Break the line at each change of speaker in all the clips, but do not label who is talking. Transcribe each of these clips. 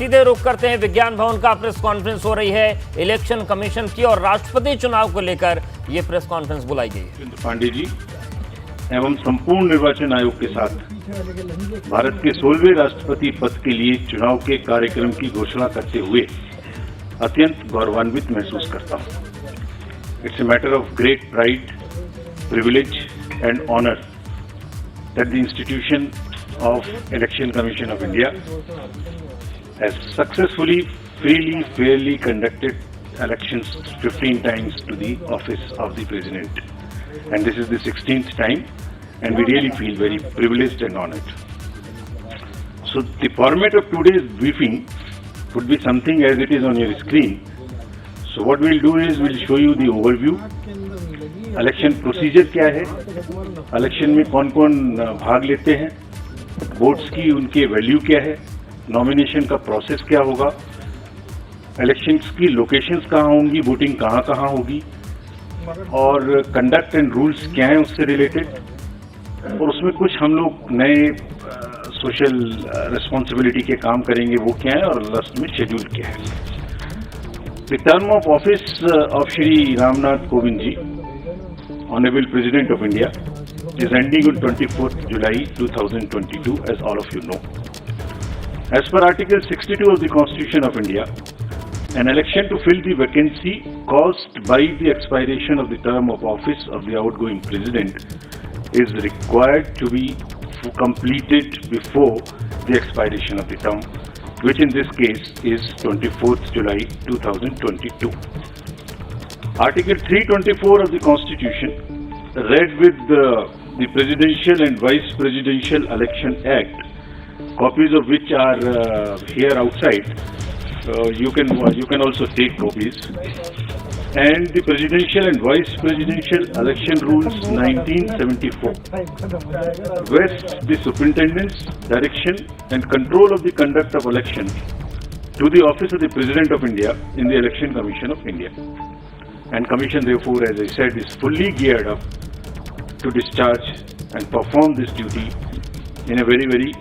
सीधे रुख करते हैं विज्ञान भवन का। प्रेस कॉन्फ्रेंस हो रही है इलेक्शन कमीशन की और राष्ट्रपति चुनाव को लेकर ये प्रेस कॉन्फ्रेंस बुलाई गई है।
पांडे जी एवं संपूर्ण निर्वाचन आयोग के साथ भारत के 16वें राष्ट्रपति पद के लिए चुनाव के कार्यक्रम की घोषणा करते हुए अत्यंत गौरवान्वित महसूस करता हूं। It's a matter of great pride, privilege and honour that the institution of Election Commission of India has successfully, freely, fairly conducted elections 15 times to the office of the President. And this is the 16th time, and we really feel very privileged and honored. So the format of today's briefing would be something as it is on your screen. So what we'll do is we'll show you the overview. Election procedure क्या है, election में कौन कौन भाग लेते हैं, votes की उनके वैल्यू क्या है, नॉमिनेशन का प्रोसेस क्या होगा, इलेक्शंस की लोकेशंस कहाँ होंगी, वोटिंग कहाँ कहाँ होगी, और कंडक्ट एंड रूल्स क्या हैं उससे रिलेटेड, और उसमें कुछ हम लोग नए सोशल रिस्पॉन्सिबिलिटी के काम करेंगे वो क्या है, और लास्ट में शेड्यूल क्या है। The term of office of Shri Ramnath Kovind ji, honourable president of India, is ending on 24th July 2022, as all of you know. As per Article 62 of the Constitution of India, an election to fill the vacancy caused by the expiration of the term of office of the outgoing president is required to be completed before the expiration of the term, which in this case is 24th July 2022. Article 324 of the Constitution, read with the Presidential and Vice Presidential Election Act, copies of which are here outside. You can also take copies. And the Presidential and Vice Presidential Election Rules 1974 vests the superintendence, direction and control of the conduct of election to the office of the President of India in the Election Commission of India. And Commission therefore, as I said, is fully geared up to discharge and perform this duty in a very, very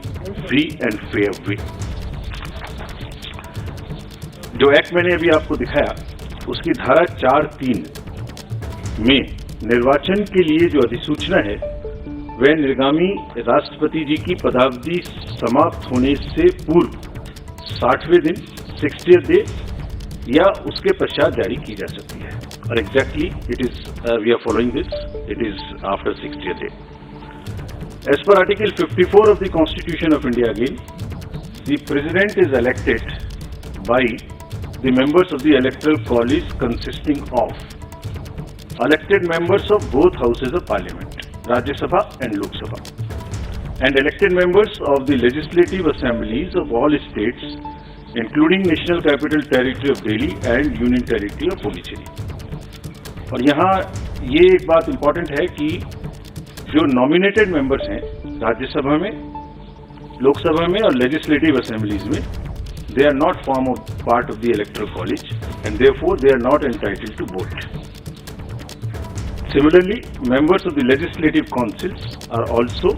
free and fair way. जो act मैंने अभी आपको दिखाया उसकी धारा 4(3) में निर्वाचन के लिए जो अधिसूचना है वह निर्गामी राष्ट्रपति जी की पदावधि समाप्त होने से पूर्व 60वें दिन 60th डे या उसके पश्चात जारी की जा सकती है, और exactly it is we are following this, it is after 60th day. As per Article 54 of the Constitution of India again, the President is elected by the members of the Electoral College consisting of elected members of both houses of Parliament, Rajya Sabha and Lok Sabha, and elected members of the Legislative Assemblies of all states, including National Capital Territory of Delhi and Union Territory of Puducherry. और यहाँ ये एक बात important है कि जो nominated members हैं राज्यसभा में, लोकसभा में और लेजिस्लेटिव असेंबलीज में, they are not form of part of the electoral college and therefore they are not entitled to vote. Similarly, members of the legislative councils are also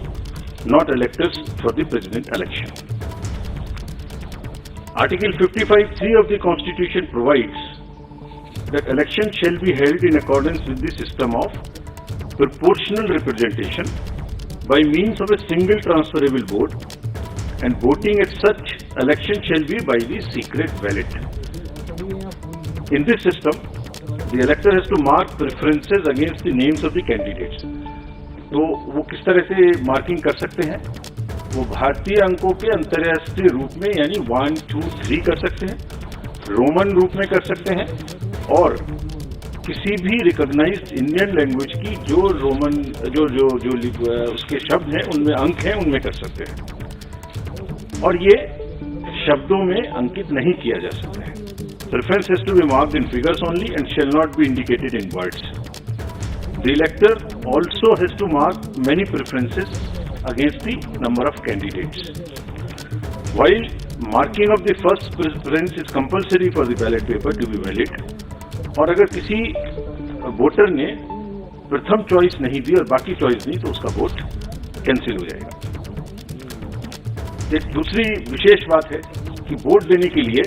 not electors for the president election. Article 55(3) of the Constitution provides that election shall be held in accordance with the system of proportional representation by means of a single transferable vote, and voting at such election shall be by the secret ballot. In this system, the elector has to mark preferences against the names of the candidates. तो वो किस तरह से marking कर सकते हैं? वो भारतीय अंकों के अंतर्राष्ट्रीय रूप में यानी 1, 2, 3 कर सकते हैं, रोमन रूप में कर सकते हैं, और किसी भी रिकॉग्नाइज्ड इंडियन लैंग्वेज की जो रोमन जो उसके शब्द हैं उनमें अंक हैं उनमें कर सकते हैं, और ये शब्दों में अंकित नहीं किया जा सकता है. Preference has to be marked in figures only and shall not be indicated in words. The elector also has to mark many preferences against the number of candidates. While marking of the first preference is compulsory for the ballot paper to be valid, और अगर किसी voter ने प्रथम choice नहीं दी और बाकी choice नहीं तो उसका वोट कैंसिल हो जाएगा. एक दूसरी विशेष बात है कि वोट देने के लिए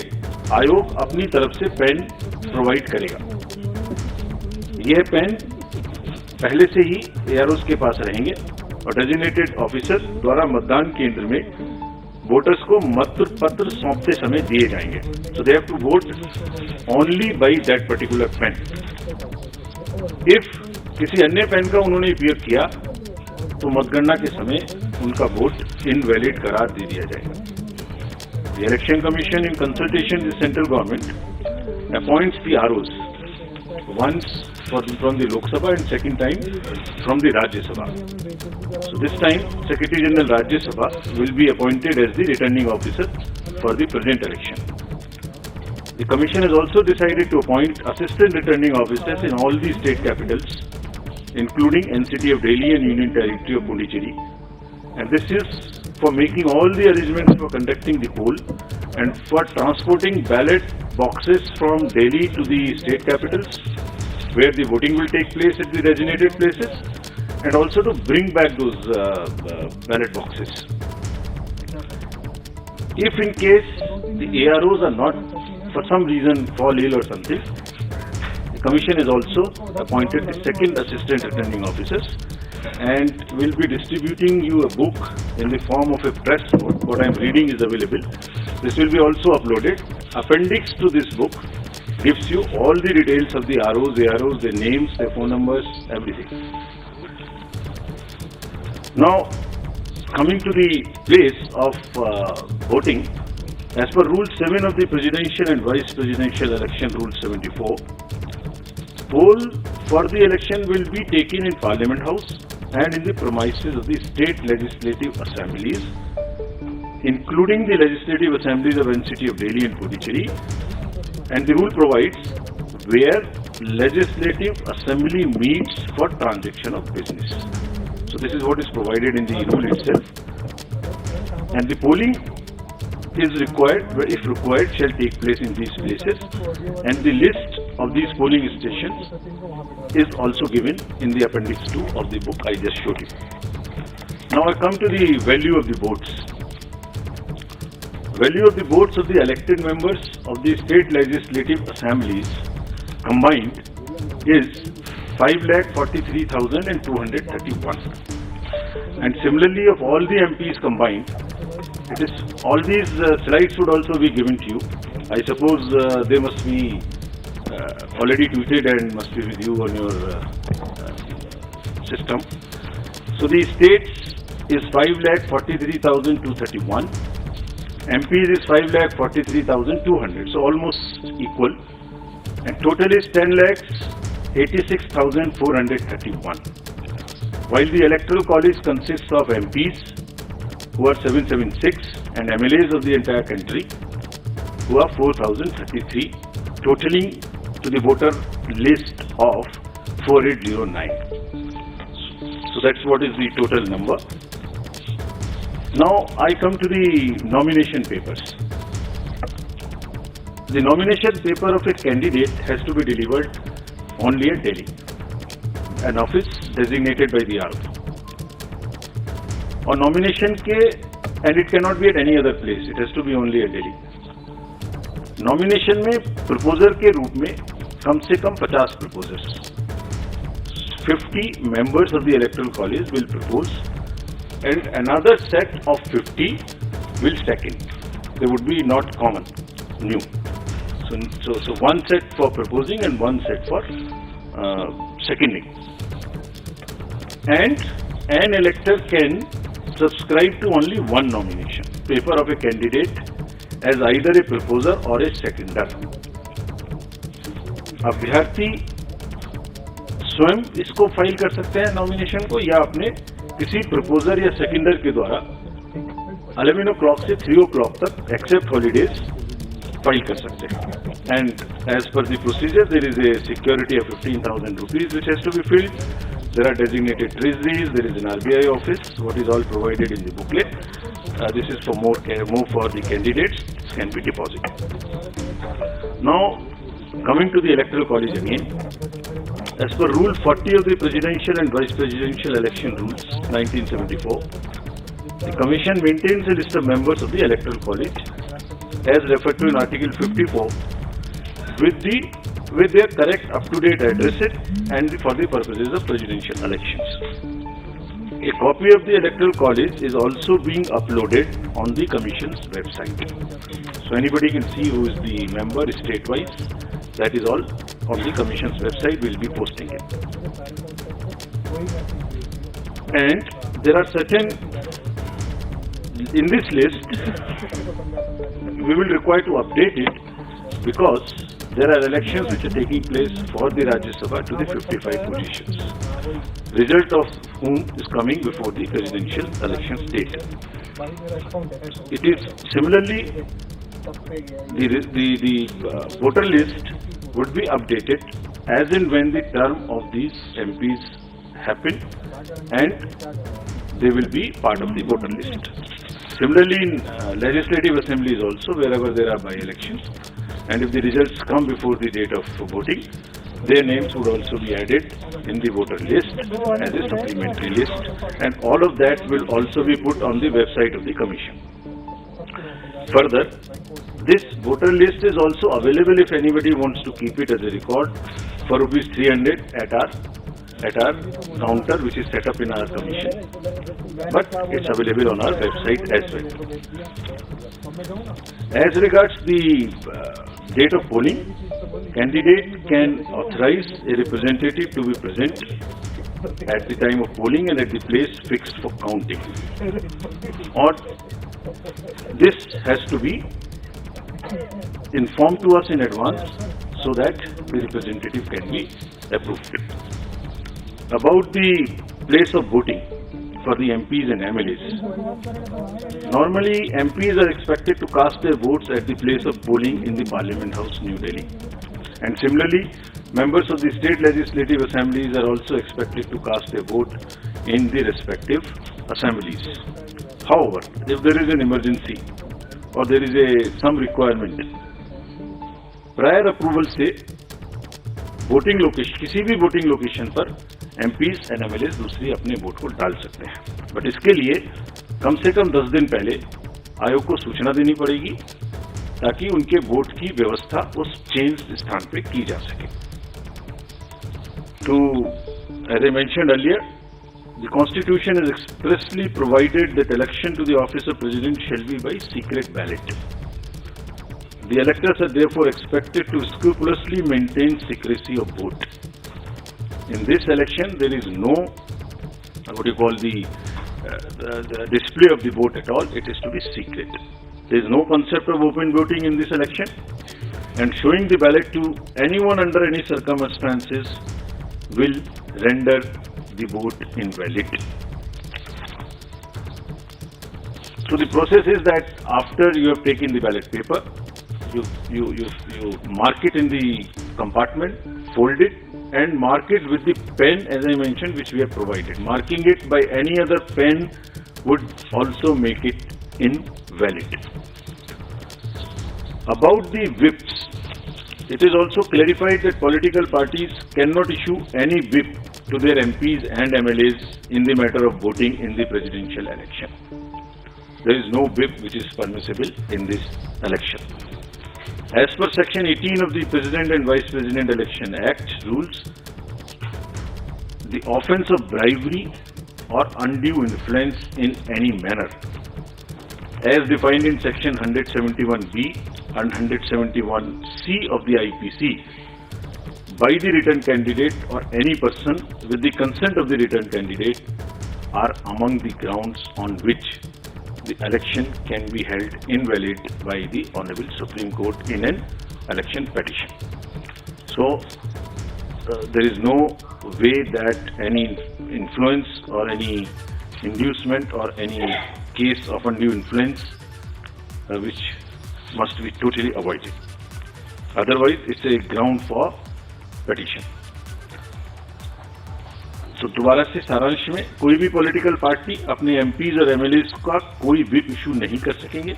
आयोग अपनी तरफ से पेन प्रोवाइड करेगा। यह पेन पहले से ही AROs के पास रहेंगे और डेजिग्नेटेड ऑफिसर द्वारा मतदान केंद्र में वोटर्स को मत पत्र सौंपते समय दिए जाएंगे। So they have to vote only by that particular pen. If किसी अन्य पेन का उन्होंने उपयोग किया तो मतगणना के समय उनका वोट इनवैलिड करार दे दिया जाएगा। The Election Commission, in consultation with the central government, appoints the ROs once from the Lok Sabha and second time from the Rajya Sabha. So this time, Secretary General Rajya Sabha will be appointed as the returning officer for the present election. The Commission has also decided to appoint assistant returning officers in all the state capitals, including NCT of Delhi and Union Territory of Puducherry. And this is for making all the arrangements for conducting the poll and for transporting ballot boxes from Delhi to the state capitals where the voting will take place at the designated places, and also to bring back those ballot boxes. If in case the AROs are not, for some reason, fall ill or something, the Commission has also appointed the second assistant returning officers and will be distributing you a book in the form of a press note. What I am reading is available. This will be also uploaded. Appendix to this book gives you all the details of the ROs, AROs, their names, their phone numbers, everything. Now, coming to the place of voting, as per Rule 7 of the Presidential and Vice Presidential Election Rule 74, poll for the election will be taken in Parliament House and in the premises of the state legislative assemblies, including the legislative assemblies of NCT of Delhi and Puducherry. And the rule provides where legislative assembly meets for transaction of business. So this is what is provided in the rule itself. And the polling is required, if required, shall take place in these places. And the list of these polling stations is also given in the appendix 2 of the book I just showed you. Now I come to the value of the votes. Value of the votes of the elected members of the state legislative assemblies combined is 5,43,231. And similarly, of all the MPs combined, it is all these slides would also be given to you. I suppose they must be already tweeted and must be with you on your system. So the states is 5,43,231. MPs is 5,43,200. So almost equal. And total is 10,86,431. While the electoral college consists of MPs who are 776 and MLAs of the entire country who are 4,033, totaling to the voter list of 4809. So that's what is the total number. Now I come to the nomination papers. The nomination paper of a candidate has to be delivered only at Delhi, an office designated by the RO. On nomination and it cannot be at any other place, it has to be only at Delhi. Nomination में proposer के रूप में कम से कम 50 proposers, 50 members of the electoral college will propose and another set of 50 will second. They would be not common, new. So one set for proposing and one set for seconding. And an elector can subscribe to only one nomination paper of a candidate as either a proposer or a seconder. अभ्यर्थी स्वयं इसको file कर सकते हैं nomination को, या अपने किसी प्रपोजर या सेकेंडर के द्वारा 11 o'clock से 3 o'clock तक एक्सेप्ट हॉलीडेज फाइल कर सकते हैं. And as per the procedure there is a security of 15,000 rupees which has to be filled. There are designated treasuries, there is an RBI office, what is all provided in the booklet. This is for more for the candidates, can be deposited. Now, coming to the electoral college again, as per Rule 40 of the Presidential and Vice Presidential Election Rules 1974, the Commission maintains a list of members of the electoral college as referred to in Article 54 with their correct up-to-date addresses and for the purposes of presidential elections. A copy of the electoral college is also being uploaded on the Commission's website. So anybody can see who is the member state-wise. That is all on the Commission's website. We'll be posting it. And there are certain, in this list, we will require to update it because there are elections which are taking place for the Rajya Sabha to the 55 positions, result of whom is coming before the presidential election date. It is similarly, the voter list would be updated as and when the term of these MPs happen and they will be part of the voter list. Similarly, in legislative assemblies also, wherever there are by-elections, and if the results come before the date of voting, their names would also be added in the voter list as a supplementary list, and all of that will also be put on the website of the Commission. Further, this voter list is also available if anybody wants to keep it as a record for ₹300 at our counter which is set up in our Commission, but it's available on our website as well. As regards the date of polling, candidate can authorize a representative to be present at the time of polling and at the place fixed for counting, or this has to be informed to us in advance so that the representative can be approved. About the place of voting for the MPs and MLAs. Normally, MPs are expected to cast their votes at the place of polling in the Parliament House, New Delhi. And similarly, members of the state legislative assemblies are also expected to cast their vote in the respective assemblies. However, if there is an emergency or there is some requirement, prior approval से voting location, किसी भी voting location पर MPs and MLAs दूसरी अपने vote को डाल सकते हैं, बट इसके लिए कम से कम 10 दिन पहले आयोग को सूचना देनी पड़ेगी ताकि उनके वोट की व्यवस्था उस चेंज स्थान पे की जा सके. To, as I mentioned earlier, the Constitution has expressly provided that election to the office of President shall be by secret ballot. The electors are therefore expected to scrupulously maintain secrecy of vote. In this election, there is no, what you call the display of the vote at all. It is to be secret. There is no concept of open voting in this election, and showing the ballot to anyone under any circumstances will render the vote invalid. So the process is that after you have taken the ballot paper, you mark it in the compartment, fold it, and mark it with the pen, as I mentioned, which we have provided. Marking it by any other pen would also make it invalid. About the whips, it is also clarified that political parties cannot issue any whip to their MPs and MLAs in the matter of voting in the presidential election. There is no whip which is permissible in this election. As per Section 18 of the President and Vice President Election Act rules, the offence of bribery or undue influence in any manner, as defined in Section 171B and 171C of the IPC, by the written candidate or any person with the consent of the written candidate are among the grounds on which the election can be held invalid by the Honorable Supreme Court in an election petition. So, there is no way that any influence or any inducement or any case of undue influence which must be totally avoided. Otherwise, it's a ground for petition. तो दोबारा से सारांश में, कोई भी political party अपने MPs और MLAs का कोई व्हिप इशू नहीं कर सकेंगे,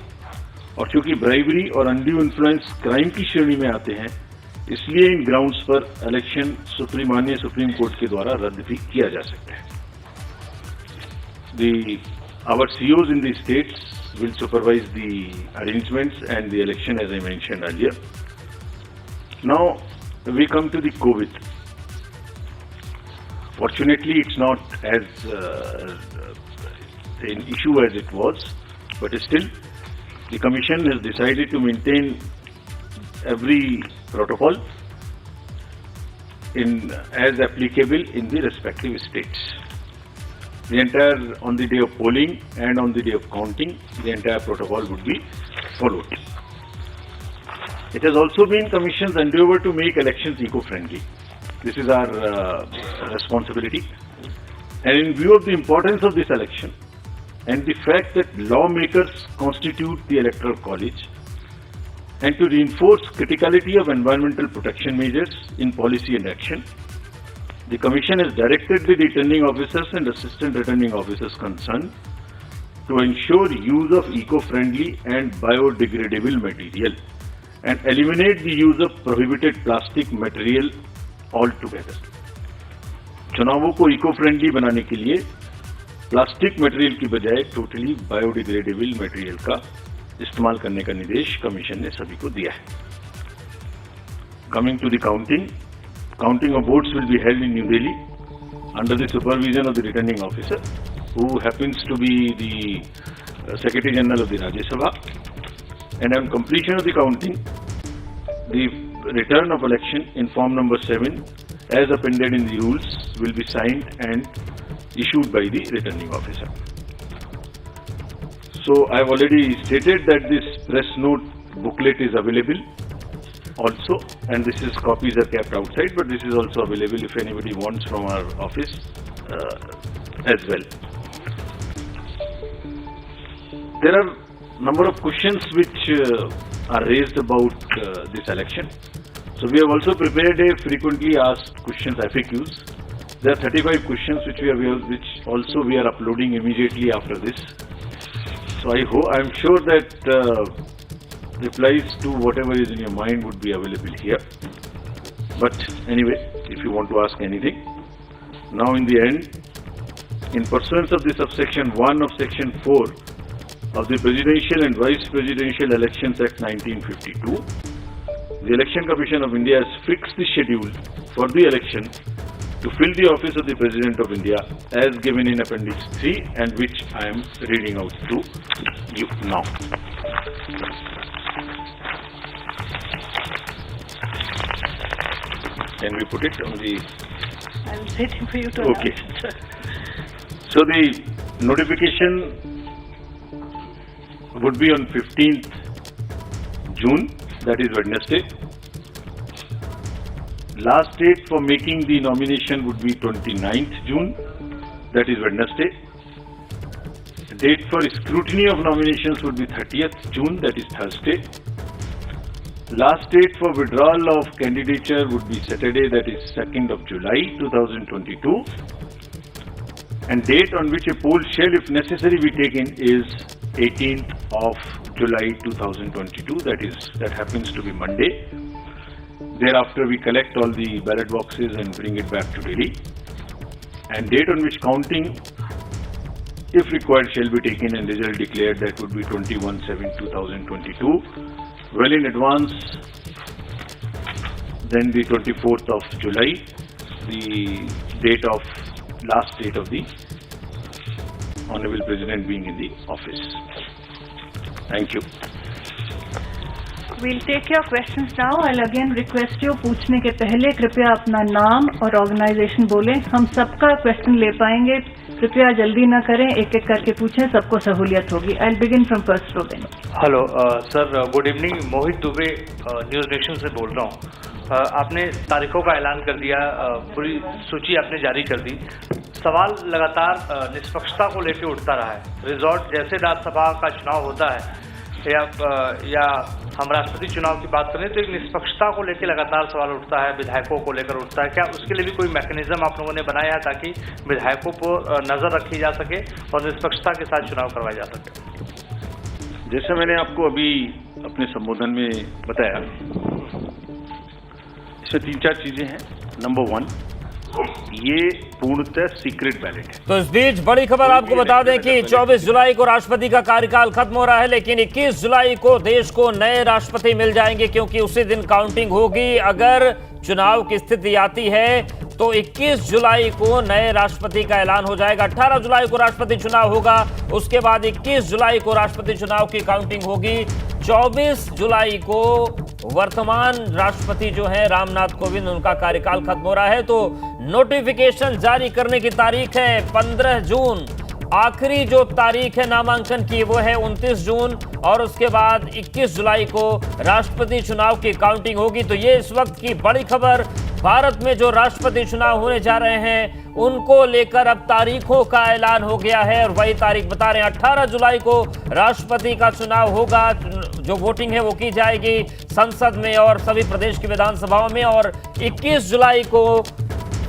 और क्योंकि ब्राइबरी और अनड्यू इन्फ्लुएंस क्राइम की श्रेणी में आते हैं, इसलिए इन ग्राउंड्स पर इलेक्शन माननीय सुप्रीम कोर्ट के द्वारा रद्द भी किया जा सकता है. Our CEOs in the states will supervise the arrangements and the election as I mentioned earlier. Now we come to the COVID. Fortunately, it's not as an issue as it was, but still the Commission has decided to maintain every protocol as applicable in the respective states. The entire, on the day of polling and on the day of counting, the entire protocol would be followed. It has also been Commission's endeavour to make elections eco-friendly. This is our responsibility. And in view of the importance of this election and the fact that lawmakers constitute the Electoral College, and to reinforce criticality of environmental protection measures in policy and action, the Commission has directed the returning officers and assistant returning officers concerned to ensure use of eco-friendly and biodegradable material and eliminate the use of prohibited plastic material altogether. चुनावों को eco friendly बनाने के लिए plastic material की बजाय totally biodegradable material का इस्तेमाल करने का निर्देश कमीशन ने सभी को दिया है. Coming to the counting of votes will be held in New Delhi under the supervision of the returning officer, who happens to be the Secretary General of the Rajya Sabha. And on completion of the counting, the return of election in form number 7, as appended in the rules, will be signed and issued by the returning officer. So I have already stated that this press note booklet is available also, and this is copies are kept outside, but this is also available if anybody wants from our office as well. There are number of questions which are raised about this election. So we have also prepared a frequently asked questions FAQs. There are 35 questions which we are uploading immediately after this. So I am sure that replies to whatever is in your mind would be available here. But anyway, if you want to ask anything, now in the end, in pursuance of the subsection 1 of section 4 of the Presidential and Vice Presidential Elections Act 1952, the Election Commission of India has fixed the schedule for the election to fill the office of the President of India as given in Appendix 3, and which I am reading out to you now. Can we put it on the...
I am waiting for you to
Okay.
announce it.
So the notification would be on 15th June, that is Wednesday. Last date for making the nomination would be 29th June, that is Wednesday. Date for scrutiny of nominations would be 30th June, that is Thursday. Last date for withdrawal of candidature would be Saturday, that is 2nd of July 2022. And date on which a poll shall, if necessary, be taken is 18th of July 2022, that happens to be Monday. Thereafter we collect all the ballot boxes and bring it back to Delhi. And date on which counting, if required, shall be taken and result declared, that would be 21/7/2022. Well in advance, then the 24th of July, the last date of the Honorable President being in the office. Thank you.
We'll take your questions now. I'll again request you, पूछने के पहले कृपया अपना नाम और organisation बोलें. हम सबका क्वेश्चन ले पाएंगे. कृपया जल्दी ना करें, एक एक करके पूछें, सबको सहूलियत होगी. I'll begin from first row then.
Hello sir, good evening. Mohit Dubey, news nation से बोल रहा हूँ. आपने तारीखों का ऐलान कर दिया, पूरी सूची आपने जारी कर दी. सवाल लगातार निष्पक्षता को लेकर उठता रहा है. रिजॉर्ट जैसे राज्यसभा का चुनाव होता है या हम राष्ट्रपति चुनाव की बात करें, तो एक निष्पक्षता को लेकर लगातार सवाल उठता है, विधायकों को लेकर उठता है. क्या उसके लिए भी कोई मैकेनिज्म आप लोगों ने बनाया है ताकि विधायकों पर नजर रखी जा सके और निष्पक्षता के साथ चुनाव करवाया जा सके?
जैसे मैंने आपको अभी अपने संबोधन में बताया, इसमें 3-4 चीजें हैं. नंबर 1, ये पूर्णतः सीक्रेट बैलेट है।
तो इस बीच बड़ी खबर आपको बता दें कि 24 जुलाई को राष्ट्रपति का कार्यकाल खत्म हो रहा है, लेकिन 21 जुलाई को देश को नए राष्ट्रपति मिल जाएंगे, क्योंकि उसी दिन काउंटिंग होगी। अगर चुनाव की स्थिति आती है तो 21 जुलाई को नए राष्ट्रपति का ऐलान हो जाएगा। 18 जुलाई को राष्ट्रपति चुनाव होगा, उसके बाद 21 जुलाई को राष्ट्रपति चुनाव की काउंटिंग होगी। 24 जुलाई को वर्तमान राष्ट्रपति जो है रामनाथ कोविंद, उनका कार्यकाल खत्म हो रहा है, तो नोटिफिकेशन जारी करने की तारीख है 15 जून। आखिरी जो तारीख है नामांकन की वो है 29 जून, और उसके बाद 21 जुलाई को राष्ट्रपति चुनाव की काउंटिंग होगी। तो ये इस वक्त की बड़ी खबर, भारत में जो राष्ट्रपति चुनाव होने जा रहे हैं उनको लेकर अब तारीखों का ऐलान हो गया है, और वही तारीख बता रहे हैं 18 जुलाई को राष्ट्रपति का चुनाव होगा। जो वोटिंग है वो की जाएगी संसद में और सभी प्रदेश की विधानसभाओं में, और 21 जुलाई को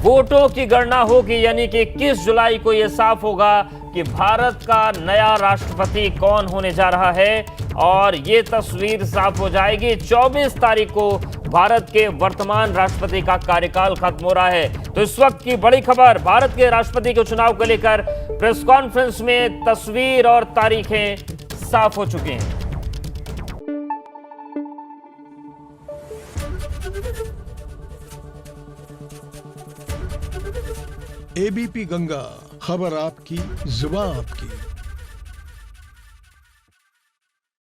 वोटों की गणना होगी, यानी कि 21 जुलाई को यह साफ होगा कि भारत का नया राष्ट्रपति कौन होने जा रहा है, और ये तस्वीर साफ हो जाएगी। 24 तारीख को भारत के वर्तमान राष्ट्रपति का कार्यकाल खत्म हो रहा है। तो इस वक्त की बड़ी खबर, भारत के राष्ट्रपति के चुनाव को लेकर प्रेस कॉन्फ्रेंस में तस्वीर और तारीखें साफ हो चुकी हैं।
एबीपी गंगा, खबर आपकी, जुबान आपकी।